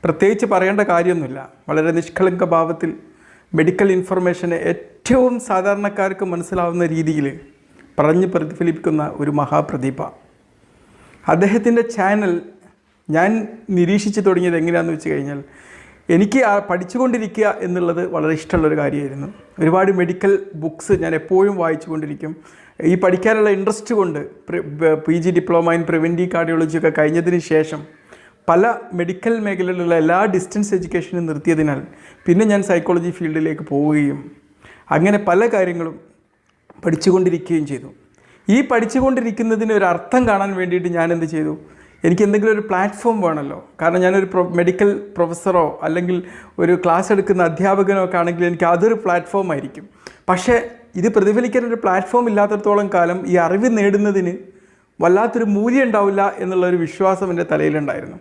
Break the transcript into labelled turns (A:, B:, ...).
A: പ്രത്യേകിച്ച് പറയേണ്ട കാര്യമൊന്നുമില്ല. വളരെ നിഷ്കളങ്ക ഭാവത്തിൽ മെഡിക്കൽ ഇൻഫർമേഷനെ ഏറ്റവും സാധാരണക്കാർക്ക് മനസ്സിലാവുന്ന രീതിയിൽ പറഞ്ഞ് പ്രതിഫലിപ്പിക്കുന്ന ഒരു മഹാപ്രതിഭ. അദ്ദേഹത്തിൻ്റെ ചാനൽ ഞാൻ നിരീക്ഷിച്ച് തുടങ്ങിയത് എങ്ങനെയാണെന്ന് വെച്ച് കഴിഞ്ഞാൽ, എനിക്ക് പഠിച്ചുകൊണ്ടിരിക്കുക എന്നുള്ളത് വളരെ ഇഷ്ടമുള്ളൊരു കാര്യമായിരുന്നു. ഒരുപാട് മെഡിക്കൽ ബുക്സ് ഞാൻ എപ്പോഴും വായിച്ചു കൊണ്ടിരിക്കും. ഈ പഠിക്കാനുള്ള ഇൻട്രസ്റ്റ് കൊണ്ട് PG diploma in preventive cardiology ഒക്കെ കഴിഞ്ഞതിന് ശേഷം പല മെഡിക്കൽ മേഖലയിലുള്ള എല്ലാ ഡിസ്റ്റൻസ് എഡ്യൂക്കേഷനും നിർത്തിയതിനാൽ പിന്നെ ഞാൻ സൈക്കോളജി ഫീൽഡിലേക്ക് പോവുകയും അങ്ങനെ പല കാര്യങ്ങളും പഠിച്ചുകൊണ്ടിരിക്കുകയും ചെയ്തു. ഈ പഠിച്ചുകൊണ്ടിരിക്കുന്നതിന് ഒരു അർത്ഥം കാണാൻ വേണ്ടിയിട്ട് ഞാൻ എന്ത് ചെയ്തു, എനിക്ക് എന്തെങ്കിലും ഒരു പ്ലാറ്റ്ഫോം വേണമല്ലോ. കാരണം ഞാനൊരു മെഡിക്കൽ പ്രൊഫസറോ അല്ലെങ്കിൽ ഒരു ക്ലാസ് എടുക്കുന്ന അധ്യാപകനോ ഒക്കെ ആണെങ്കിൽ എനിക്ക് അതൊരു പ്ലാറ്റ്ഫോം ആയിരിക്കും. പക്ഷേ ഇത് പ്രതിഫലിക്കാൻ ഒരു പ്ലാറ്റ്ഫോം ഇല്ലാത്തടത്തോളം കാലം ഈ അറിവ് നേടുന്നതിന് വല്ലാത്തൊരു മൂല്യം ഉണ്ടാവില്ല എന്നുള്ളൊരു വിശ്വാസം എൻ്റെ തലയിലുണ്ടായിരുന്നു.